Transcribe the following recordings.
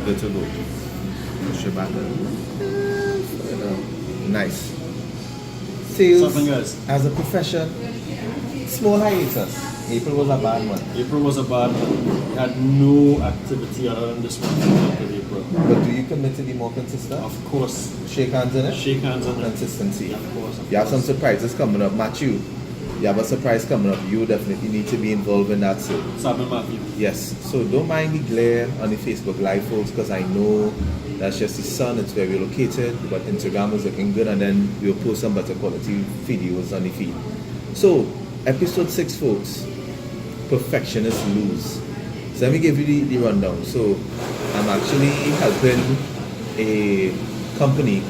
good to go. Push it back a little. Nice. Sales Something else. as a profession, small hiatus. April was a bad month. April was a bad month. We had no activity other than this one month of April. But do you commit to be more consistent? Of course. Shake hands in it? Shake hands on it. Consistency. Of course. You have some surprises coming up. Matthew, you have a surprise coming up. You definitely need to be involved in that too. Simon Matthew. Yes. So don't mind the glare on the Facebook Live, folks, because I know that's just the sun. It's where we're located, but Instagram is looking good, and then we'll post some better quality videos on the feed. So, episode 6, folks. Perfectionists lose. So let me give you the rundown. So I'm actually helping a company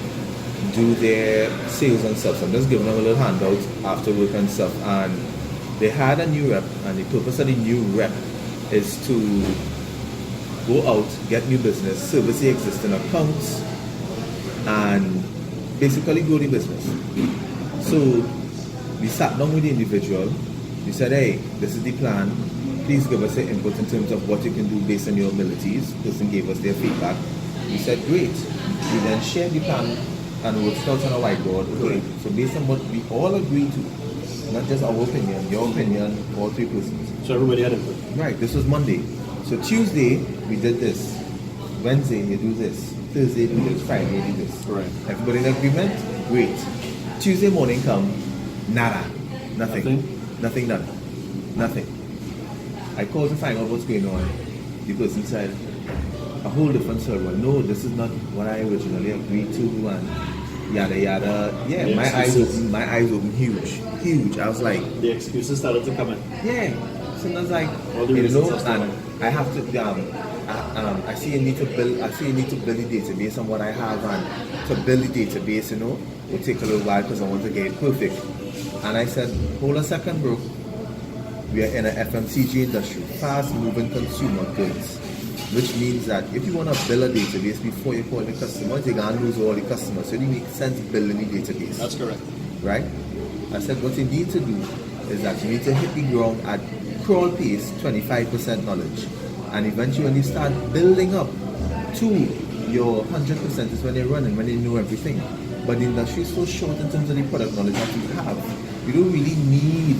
do their sales and stuff. So I'm just giving them a little handout after work and stuff. And they had a new rep, and the purpose of the new rep is to go out, get new business, service the existing accounts, and basically grow the business. So we sat down with the individual. We said, hey, this is the plan. Please give us your input in terms of what you can do based on your abilities. The person gave us their feedback. We said, great. We then shared the plan and worked out on a whiteboard. Okay, so based on what we all agreed to, not just our opinion, your opinion, all three persons. So everybody had input. Right, this was Monday. So Tuesday, we did this. Wednesday, you do this. Thursday, we do this. Friday, you do this. Right. Everybody in agreement? Great. Tuesday morning come, nada. Nothing. Nothing done. Nothing. I called to find out what's going on. The person said, a whole different server. No, this is not what I originally agreed to, and yada yada. Yeah, The my excuses. eyes open huge. Huge. I was like, The excuses started to come in. yeah. So I was like, All the you know, reasons as to and I have to I see you need to build the database on what I have, and to build the database, you know, will take a little while because I want to get it perfect. And I said, hold a second, bro. We are in an FMCG industry, fast moving consumer goods, which means that if you want to build a database before you call the customers, you're going to lose all the customers. So it makes sense building the database. That's correct. Right? I said, what you need to do is that you need to hit the ground at crawl pace, 25% knowledge. And eventually when you start building up to your 100% is when you're running, when you know everything. But the industry is so short in terms of the product knowledge that you have. You don't really need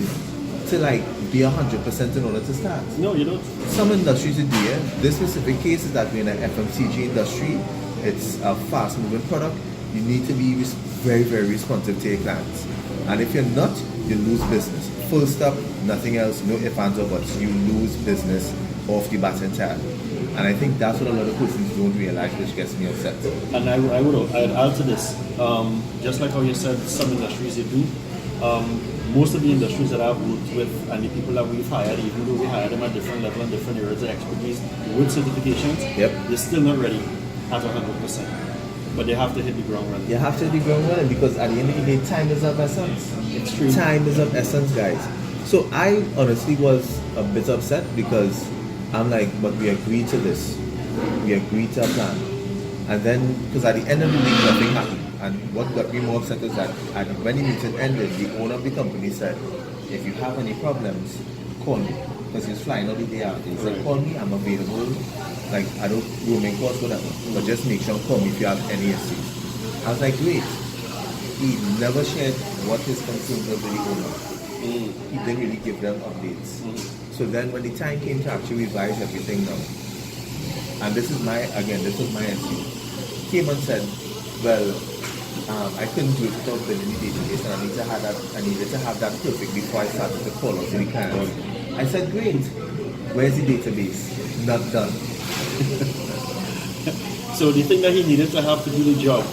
to like be 100% in order to start. No, you don't. Some industries you do, yeah. This specific case is that we're in an FMCG industry. It's a fast-moving product. You need to be very, very responsive to your clients. And if you're not, you lose business. Full stop, nothing else, no ifs, ands, or buts. You lose business off the bat entirely. And I think that's what a lot of persons don't realize, which gets me upset. And I'd add to this, just like how you said, some industries you do. Most of the industries that I've worked with and the people that we've hired, even though we hired them at different levels and different areas of expertise with certifications, Yep. they're still not ready at 100%. But they have to hit the ground running. You have to hit the ground running because at the end of the day, time is of essence. It's true. Time is of essence, guys. So I honestly was a bit upset because I'm like, but we agreed to this. We agreed to a plan. And then, because at the end of the day, nothing happened. And what got me more upset is that when the meeting ended, the owner of the company said, if you have any problems, call me. Because he was flying out the day after. He said, Right. call me, I'm available. Like, I don't roaming costs, whatever. But just make sure call me if you have any issues. I was like, wait. He never shared what his concerns were with the owner. He didn't really give them updates. So then when the time came to actually revise everything now, and this was my issue, came and said, well, I couldn't do it without building the database, and I needed to have that perfect before I started to call out to the clients. I said, great, where's the database? Not done. So the thing that he needed to have to do the job,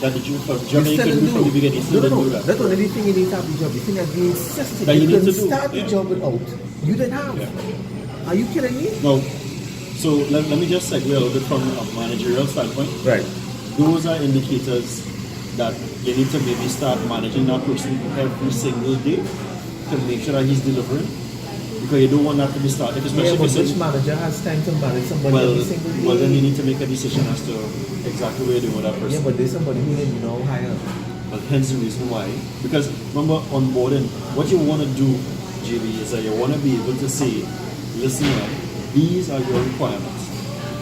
that the job that he couldn't do from the beginning, he still didn't do that. That's not the only thing you need to have the job. The thing that you insisted That you you need to couldn't do, start the yeah. job without. You didn't have. Yeah. Are you kidding me? No. So let me just segue a little bit from a managerial standpoint. Right. Those are indicators that you need to maybe start managing that person every single day to make sure that he's delivering. Because you don't want that to be started, especially Yeah, if but you're which saying, manager has time to manage somebody every single day? well, then you need to make a decision as to exactly what you're doing with that person. Yeah, but there's somebody who didn't know higher. But hence the reason why. Because remember, onboarding, what you want to do, JB, is that you want to be able to say, listen, man, these are your requirements.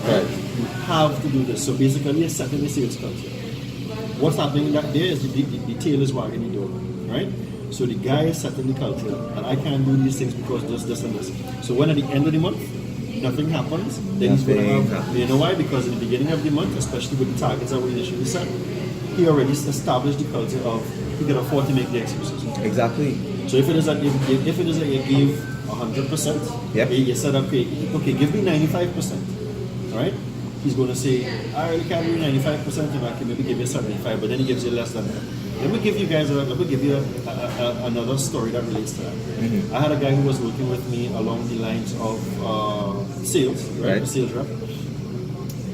Right. You have to do this. So basically, you're setting the sales culture. What's happening in that there is the tail is wagging the dog, right? So the guy is setting the culture, and I can't do these things because this, and this. So when at the end of the month, nothing happens, then he's going to have, you know why? Because in the beginning of the month, especially with the targets that we initially set, he already established the culture of he can afford to make the excuses. Exactly. So if it is that you give 100%, yep. you said okay, give me 95%, right? He's going to say, I really can't do 95%, and I can maybe give you 75, but then he gives you less than that. Let me give you another story that relates to that. Mm-hmm. I had a guy who was working with me along the lines of sales, right? A sales rep.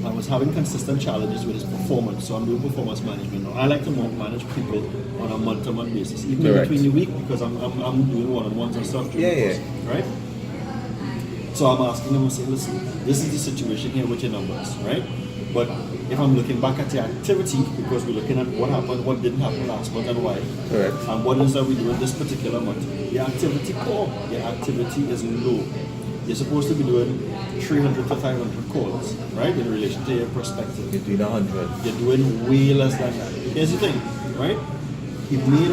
I was having consistent challenges with his performance, so I'm doing performance management now. I like to manage people on a month-to-month basis, even between the week, because I'm doing one-on-ones and stuff during the course, right? So I'm asking him, I'm saying, listen, this is the situation here with your numbers, right? But if I'm looking back at the activity, because we're looking at what happened, what didn't happen last month and why, and what is that we do in this particular month, the activity poor, the activity is low. You're supposed to be doing 300 to 500 calls, right, in relation to your perspective. You're doing 100. You're doing way less than that. Here's the thing, right? He brought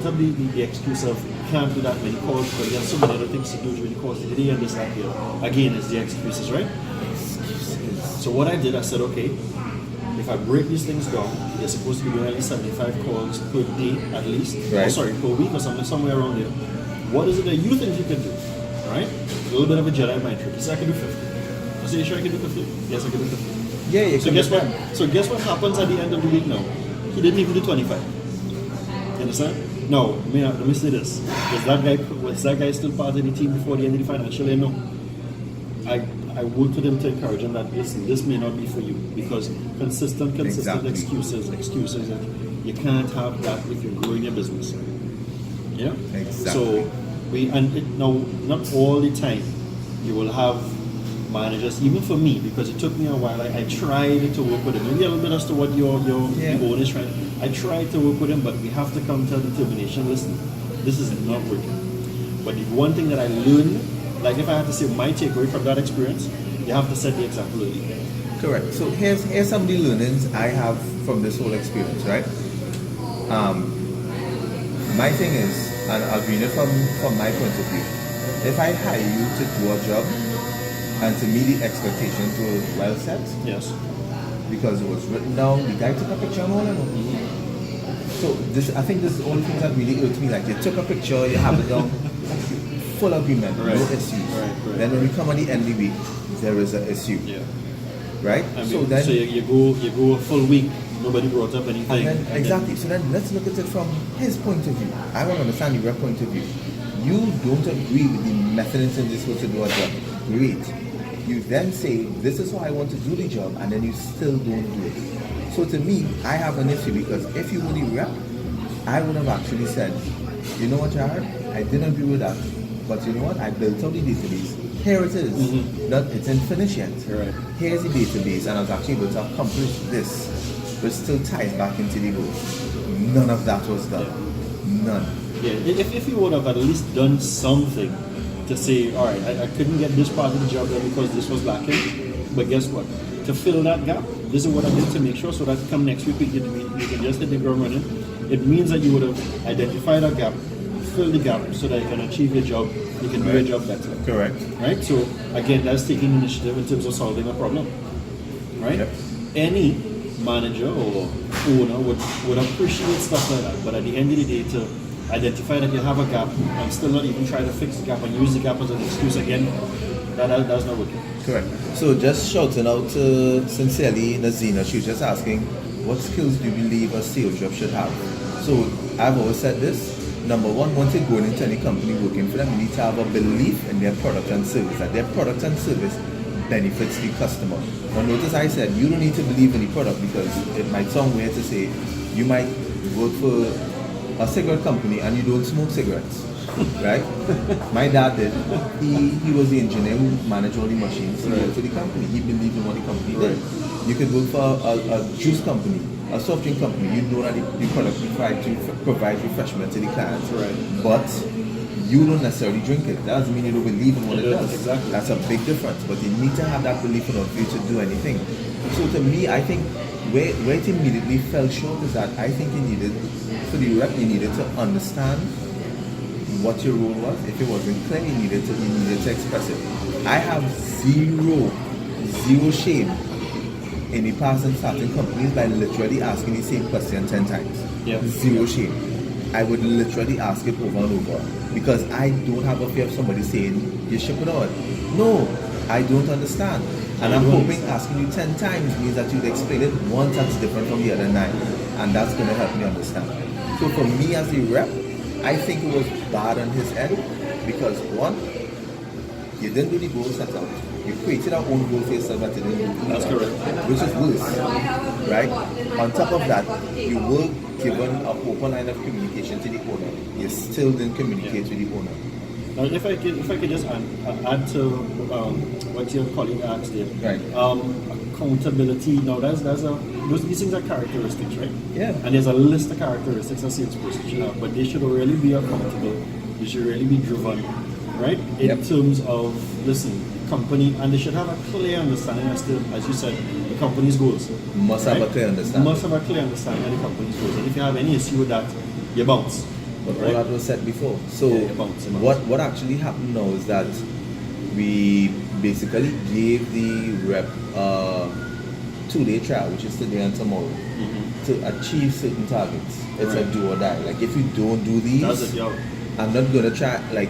up the excuse of can't do that many calls because there's so many other things to do during the course. He didn't understand here. Again, it's the excuses, right? So what I did, I said, okay, if I break these things down, you're supposed to be doing at least 75 calls per day at least. Right. Per week or somewhere around there. What is it that you think you can do? Right? A little bit of a Jedi mind trick. He said I can do 50. I said, you sure I can do 50? Yes, I can do 50. Yeah, so guess what? So guess what happens at the end of the week now? He didn't even do 25. You understand? No, let me say this. Was that guy still part of the team before the end of the financial year? No. I worked with him to encourage him that listen, this may not be for you because consistent excuses. You can't have that if you're growing your business. Yeah? Exactly. So not all the time you will have managers, even for me, because it took me a while. I tried to work with him. Maybe a little bit as to what your own is trying. I tried to work with him, but we have to come to a determination. Listen, this is not working. But the one thing that I learned, like if I had to say my takeaway from that experience, you have to set the example early. Correct. So here's some of the learnings I have from this whole experience, right? My thing is, and I'll read it from my point of view. If I hire you to do a job and to meet the expectations were well set, yes, because it was written down, the guy took a picture and all that. So I think this is the only thing that really irked me. Like you took a picture, you have it down, full agreement, no issues. Right. Then when we come on the end of the week, there is an issue. Yeah. Right? So you go a full week, nobody brought up anything. And then, exactly. So then let's look at it from his point of view. I want to understand your point of view. You don't agree with the methods in this way to do a job. Great. You then say, this is how I want to do the job, and then you still don't do it. So to me, I have an issue because if you were the rep, I would have actually said, you know what, Jared, I didn't agree with that, but you know what, I built out the database. Here it is. It isn't finished yet. Right. Here's the database, and I was actually able to accomplish this, which still ties back into the goal. None of that was done. Yeah. None. Yeah, if you would have at least done something to say, all right, I couldn't get this part of the job done because this was lacking, but guess what? To fill that gap, this is what I did to make sure so that come next week you can just hit the ground running. It means that you would have identified a gap, fill the gap so that you can achieve your job, you can do your job better. Correct. Right? So again, that's taking initiative in terms of solving a problem. Right? Yep. Any manager or owner would appreciate stuff like that, but at the end of the day, to identify that you have a gap and still not even try to fix the gap and use the gap as an excuse again, that's not working. Correct. So just shouting out to sincerely Nazina, she was just asking, what skills do you believe a sales rep should have? So I've always said this. Number one, once you're going into any company working for them, you need to have a belief in their product and service, that their product and service benefits the customer. Now notice I said you don't need to believe in the product because it might sound weird to say you might work for a cigarette company and you don't smoke cigarettes, right? My dad did. He was the engineer who managed all the machines. He worked for the company. He believed in what the company did. You could work for a juice company, a soft drink company. You know that the product provide refreshment to the clients. Right. But you don't necessarily drink it. That doesn't mean you don't believe in what it does. Exactly. That's a big difference. But you need to have that belief in order for you to do anything. So to me, I think where it immediately fell short is that I think you needed, for the rep, you needed to understand what your role was. If it wasn't clear, you needed to express it. I have zero shame in the past in starting companies by literally asking the same question 10 times. Yeah. Zero shame. I would literally ask it over and over because I don't have a fear of somebody saying you're shipping out. No, I don't understand. And I'm hoping asking you 10 times means that you'd explain it once that's different from the other 9. And that's going to help me understand. So for me as a rep, I think it was bad on his end because one, you didn't do the goal set out. You created our own goal for yourself that you didn't do. That's correct. Which is worse, right? On top of that, you were given an open line of communication to the owner. You still didn't communicate with the owner. Now, if I could just add to what your colleague asked there. Right. Accountability. Now, these things are characteristics, right? Yeah. And there's a list of characteristics a salesperson should have, but they should really be accountable. They should really be driven, right? In terms of, listen, company, and they should have a clear understanding as to, as you said, the company's goals. Must have a clear understanding. Must have a clear understanding of the company's goals. And if you have any issue with that, you bounce. But all that was said before. So Yeah, you bounce. what actually happened now is that we basically gave the rep a 2-day trial, which is today and tomorrow, to achieve certain targets. It's a do or die. Like if you don't do these, That's it, yo. I'm not gonna try. Like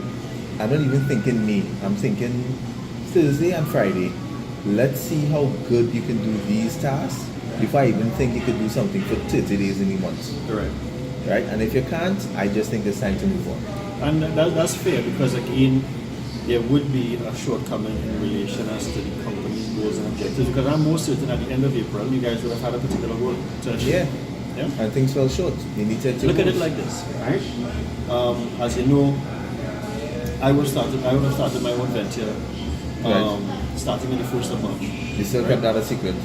I'm not even thinking me. I'm thinking Thursday and Friday. Let's see how good you can do these tasks before I even think you could do something for 30 days in a month. Correct. Right? And if you can't, I just think it's time to move on. And that's fair because again, there would be a shortcoming in relation as to the company's goals and objectives. Because I'm most certain at the end of April, you guys would have had a particular goal to achieve. Yeah. And things fell short. You need to Look at it like this, right? As you know, I would have started my own venture starting on the 1st of March. You still kept that a secret.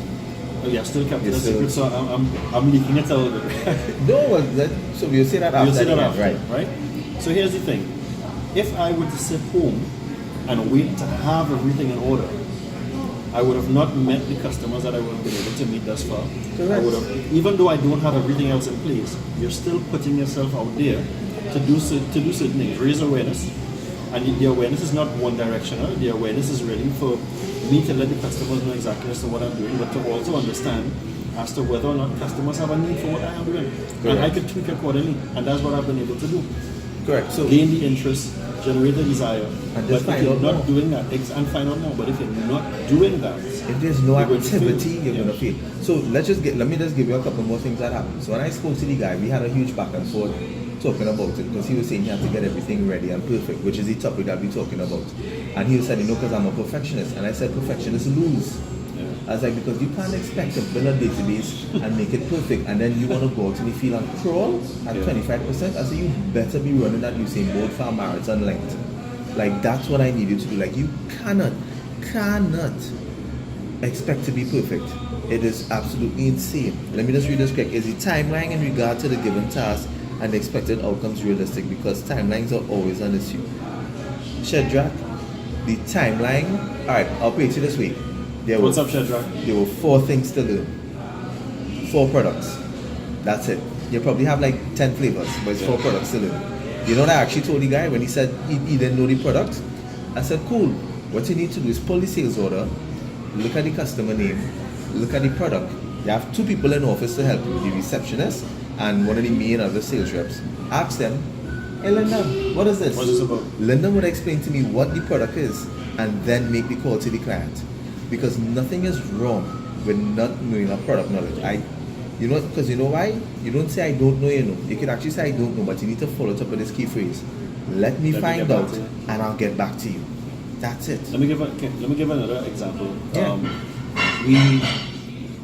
Oh yeah, still kept it a secret, so I'm leaking it a little bit. No, so we'll say that after. You'll say that the after, end, right? So here's the thing. If I were to sit home and wait to have everything in order, I would have not met the customers that I would have been able to meet thus far. Correct. I would have, even though I don't have everything else in place, you're still putting yourself out there to do certain things, raise awareness. And the awareness is not one directional. The awareness is really for me to let the customers know exactly as to what I'm doing, but to also understand as to whether or not customers have a need for what I am doing. Correct. And I could tweak accordingly. And that's what I've been able to do. Correct. So Gain the interest, generate the desire. And But just if find you're out not more. doing that, and find out more. But if you're not doing that, if there's no you're going to activity, fail. you're gonna fail. So let me just give you a couple more things that happened. So when I spoke to the guy, we had a huge back and forth talking about it because he was saying he had to get everything ready and perfect, which is the topic that we're talking about. And he said, because I'm a perfectionist. And I said, perfectionists lose. I was like, because you can't expect to build a database and make it perfect, and then you want to go out in the field and crawl at 25%. I said, you better be running at Usain Bolt for a marathon length. Like, that's what I need you to do. Like, you cannot expect to be perfect. It is absolutely insane. Let me just read this quick. Is the timeline in regard to the given task and the expected outcomes realistic? Because timelines are always an issue. Shadrach, the timeline, alright, I'll put it this way. What's up, Shadrach? There were 4 things to learn. 4 products. That's it. You probably have like 10 flavors, but it's 4 products to learn. You know what I actually told the guy when he said he didn't know the product? I said, cool. What you need to do is pull the sales order, look at the customer name, look at the product. You have 2 people in office to help you, the receptionist and one of the main other sales reps. Ask them, hey Linda, what is this? What's this about? Linda would explain to me what the product is and then make the call to the client. Because nothing is wrong with not knowing a product knowledge. Because you know why? You don't say I don't know, you know. You can actually say I don't know, but you need to follow it up with this key phrase. Let me find out and I'll get back to you. That's it. Let me give another example. Yeah.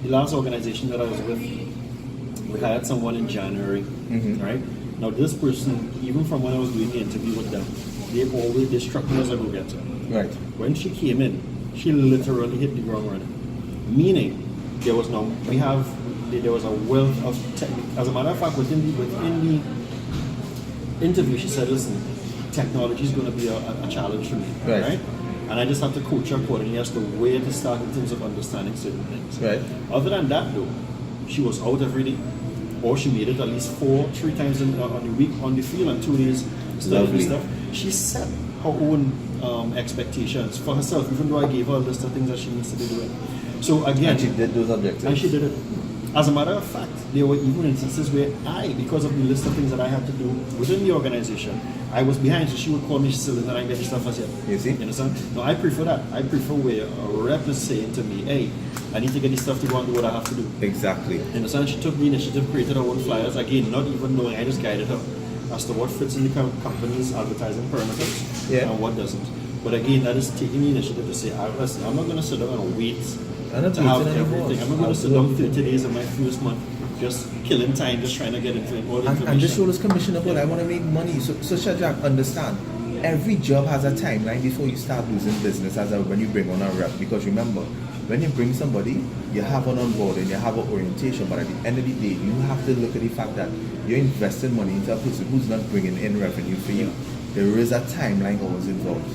The last organization that I was with, we hired someone in January, right? Now this person, even from when I was doing the interview with them, they struck me as a go-getter. Right. When she came in, she literally hit the ground running. Meaning, there was a wealth of technique. As a matter of fact, within the interview, she said, listen, technology is going to be a challenge for me, Right. And I just have to coach her accordingly as to where to start in terms of understanding certain things. Right. Other than that, though, she was out every day, or she made it at least 3 times on the week on the field, and 2 days studying Lovely. stuff. She set her own expectations for herself, even though I gave her a list of things that she needs to be doing. So again, And she did those objectives. and she did it. As a matter of fact, there were even instances where because of the list of things that I had to do within the organization, I was behind. So she would call me, she said, "Linda, I get your stuff as yet." You see? You understand? No, I prefer that. I prefer where a rep is saying to me, "Hey, I need to get this stuff to go and do what I have to do." Exactly. You understand? She took the initiative, created her own flyers. Again, not even knowing, I just guided her as to what fits in the company's advertising parameters and what doesn't. But again, that is taking the initiative to say, listen, I'm not going to sit down and wait I'm not to have waiting anymore. everything. I'm not going to sit down 30 days of my first month just killing time, just trying to get into all the information. And this role is commissionable. I want to make money. So Shadrach, understand, every job has a timeline before you start losing business when you bring on a rep. Because remember, when you bring somebody, you have an onboarding, you have an orientation, but at the end of the day, you have to look at the fact that you're investing money into a person who's not bringing in revenue for you. There is a timeline always involved.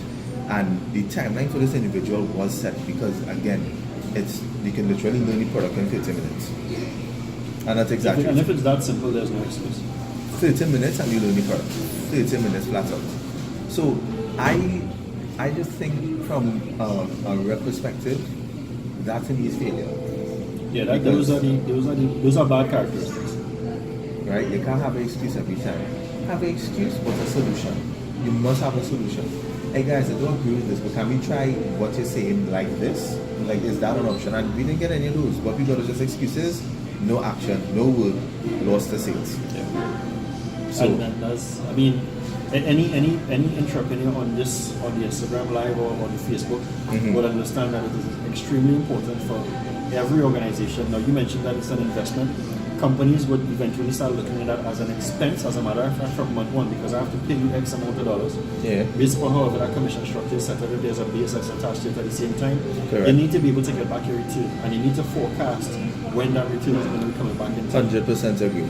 And the timeline for this individual was set because, again, you can literally learn the product in 30 minutes. And that's exactly And if it's that simple, there's no excuse. 30 minutes and you learn the product. 30 minutes flat out. So I just think from a rep perspective, that to me is failure. Yeah, those are bad characteristics. Right? You can't have an excuse every time. Have an excuse, but a solution. You must have a solution. Hey guys, I don't agree with this, but can we try what you're saying like this? Like, is that an option? And we didn't get any of those. What we got is just excuses, no action, no word, lost the sales. Yeah. So, and that's, I mean, any entrepreneur on the Instagram Live or on Facebook would understand that it is extremely important for every organization. Now, you mentioned that it's an investment. Companies would eventually start looking at that as an expense, as a matter of fact, from month one, because I have to pay you X amount of dollars. Yeah. Based upon however that commission structure is set up, if there's a base that's attached to it at the same time, Correct. you need to be able to get back your return, and you need to forecast when that return is going to be coming back in time. 100% agree.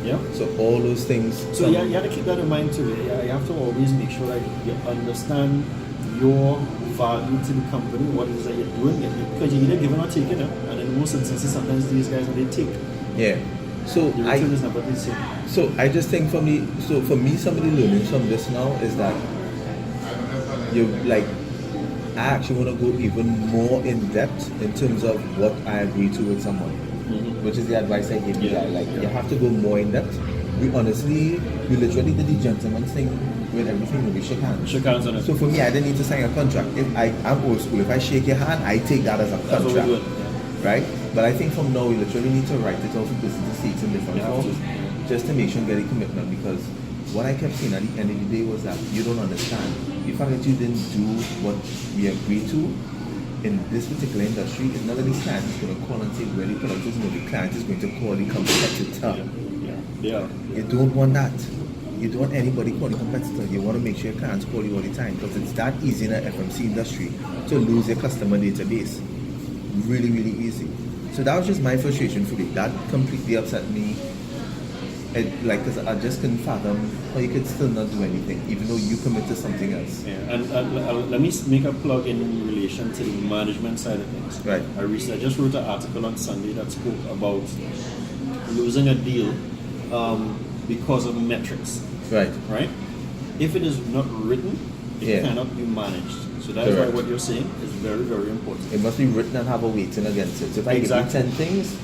Yeah. So all those things. So you have to keep that in mind too. Yeah, you have to always make sure that you understand your value to the company, what it is that you're doing, because you're either giving or taking it, and in most instances, sometimes these guys they take. Yeah. So The return is never the same. So I just think for me, some of the learnings from this now is that I actually want to go even more in depth in terms of what I agree to with someone, which is the advice I gave you guys. You have to go more in depth. We literally did the gentleman's thing with everything when we shook hands. Shook hands on it. So for me, I didn't need to sign a contract. I'm old school. If I shake your hand, I take that as a That's what contract. we're doing. Right? But I think from now we literally need to write it out for business seats in different forms just to make sure we get a commitment, because what I kept saying at the end of the day was that you don't understand. The fact that you didn't do what we agreed to in this particular industry is none of these clients is going to call and say where the product is, no, the client is going to call the competitor. Yeah. You don't want that. You don't want anybody calling competitor. You want to make sure your clients call you all the time, because it's that easy in the FMC industry to lose your customer database. Really, really easy. So that was just my frustration for it. That completely upset me. Because I just couldn't fathom how you could still not do anything, even though you commit to something else. Yeah. And let me make a plug in relation to the management side of things. Right. I just wrote an article on Sunday that spoke about losing a deal because of metrics. Right. Right? If it is not written, it cannot be managed. So that's why what you're saying is very, very important. It must be written and have a weighting against it. So if I give you 10 things,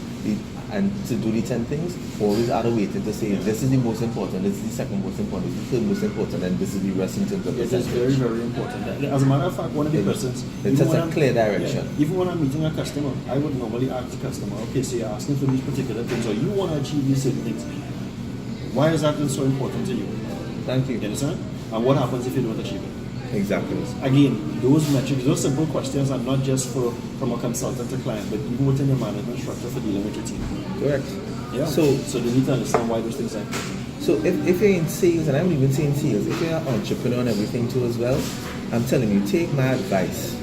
and to do the 10 things, always add a weighting to say this is the most important, this is the second most important, this is the third most important, and this is the rest in terms of It is very, very important. As a matter of fact, one of the persons... It sets a clear direction. Even when I'm meeting a customer, I would normally ask the customer, okay, so you're asking for these particular things, or you want to achieve these certain things. Why is that so important to you? Thank you. You understand? And what happens if you don't achieve it? Exactly. Again, those metrics, those simple questions are not just from a consultant to client, but even within your management structure for dealing with your team. Correct. Yeah. So they need to understand why those things are important. So if you're in sales, and I wouldn't even say in sales, if you're an entrepreneur and everything too as well, I'm telling you, take my advice.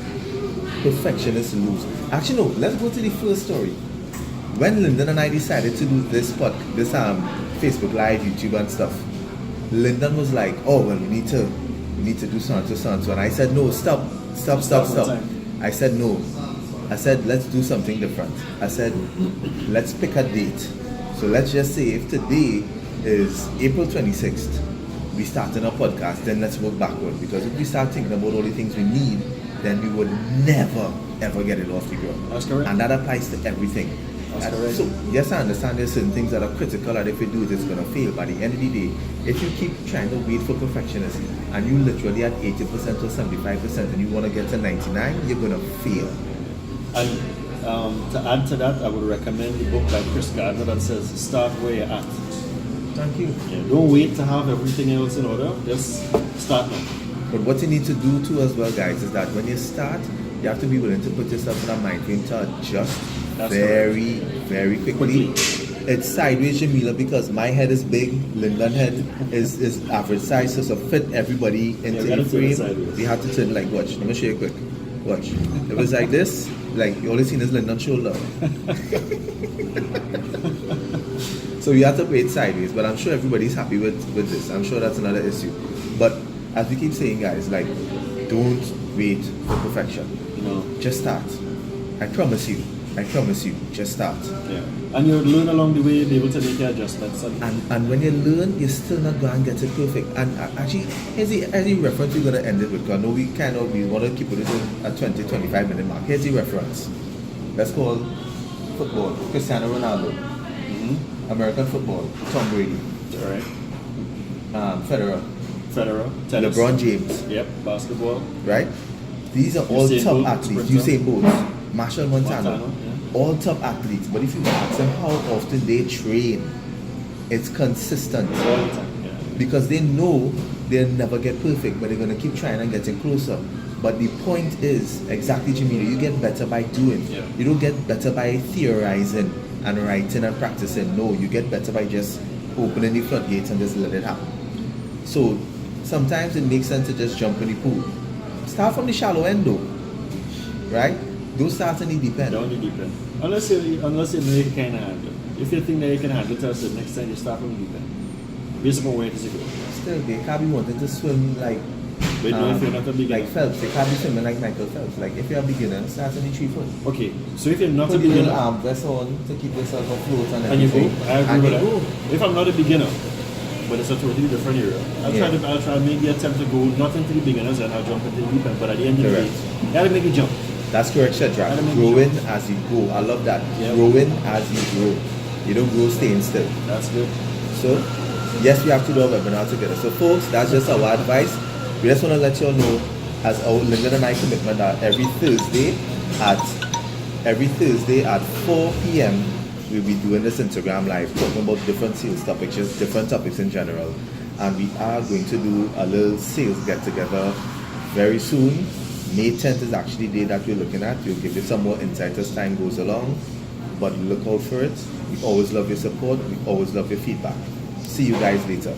Perfectionists lose. Actually, no, let's go to the first story. When Lyndon and I decided to do this Facebook Live, YouTube and stuff, Lyndon was like, oh, well, we need to we need to do so and so. And I said, no, stop. Start one time. I said, no. I said, let's do something different. I said, let's pick a date. So let's just say if today is April 26th, we starting a podcast, then let's work backward. Because if we start thinking about all the things we need, then we would never, ever get it off the ground. That's correct. And that applies to everything. That's correct. So, yes, I understand there's certain things that are critical, and if you do it, it's going to fail. By the end of the day, if you keep trying to wait for perfectionism, and you literally at 80% or 75%, and you want to get to 99, you're going to fail. And to add to that, I would recommend the book by Chris Gardner that says, start where you're at. Thank you. Yeah, don't wait to have everything else in order. Just start now. But what you need to do too as well, guys, is that when you start, you have to be willing to put yourself in a mind frame to adjust very, very quickly. It's sideways, Jamila, because my head is big, Lyndon's head is average size, so to fit everybody into the frame, we have to turn like, watch, let me show you quick. Watch. If it's like this, like you only seen is Lyndon's shoulder. So you have to play it sideways, but I'm sure everybody's happy with this. I'm sure that's another issue. But as we keep saying, guys, like, don't wait for perfection. No. Just start. I promise you, just start. Yeah. And you'll learn along the way, be able to make your adjustments. And when you learn, you're still not going to get it perfect. And actually, here's the reference we're going to end it with. Because I know we want to keep it a 20-25 minute mark. Here's the reference. Let's call football. Cristiano Ronaldo. American football. Tom Brady. All right. Federer. Tennis. LeBron James. Yep. Basketball. Right? These are all Usain top Bolt, athletes. sprinter. Usain Bolt. Marshall Montano. Yeah. All top athletes. But if you ask them how often they train, it's consistent. All the time. Yeah. Because they know they'll never get perfect, but they're going to keep trying and getting closer. But the point is, exactly, Jamila, you get better by doing. Yeah. You don't get better by theorizing and writing and practicing. No, you get better by just opening the floodgates and just let it happen. So sometimes it makes sense to just jump in the pool. Start from the shallow end though, right? Don't start in the deep end. Don't the deep end. Unless you know you can handle it. If you think that you can handle it, the next time you start from the deep end. Based upon where does it go? Still, they can't be wanting to swim like But no, if you're not a beginner. like Phelps. They can't be swimming like Michael Phelps. Like if you're a beginner, start in the 3 foot. Okay, so if you're not Put a the little beginner, arm vest on to keep yourself afloat and and you go, everything. I agree And with you that. go. If I'm not a beginner, but it's a totally different area, I'll try to make the attempt to go not into the beginners and I'll jump into the deep end. But at the end of the day, you gotta make a jump. That's correct, Shadrach. Growing as you go. I love that. Yep. Growing as you grow. You don't grow staying still. That's good. So, yes, we have to do a webinar together. So, folks, that's just our advice. We just want to let you all know, as our Lyndon and I commitment, that every Thursday at 4 p.m. we'll be doing this Instagram live, talking about different sales topics, just different topics in general. And we are going to do a little sales get together very soon. May 10th is actually the day that we're looking at. We'll give you some more insight as time goes along. But look out for it. We always love your support. We always love your feedback. See you guys later.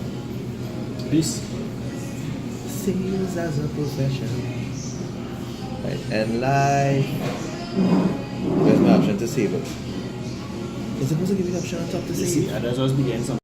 Peace. Sales as a profession. Right. And live. Where's my option to save it? Is it supposed to give you the option on top to You save? see, and that's what's beginning.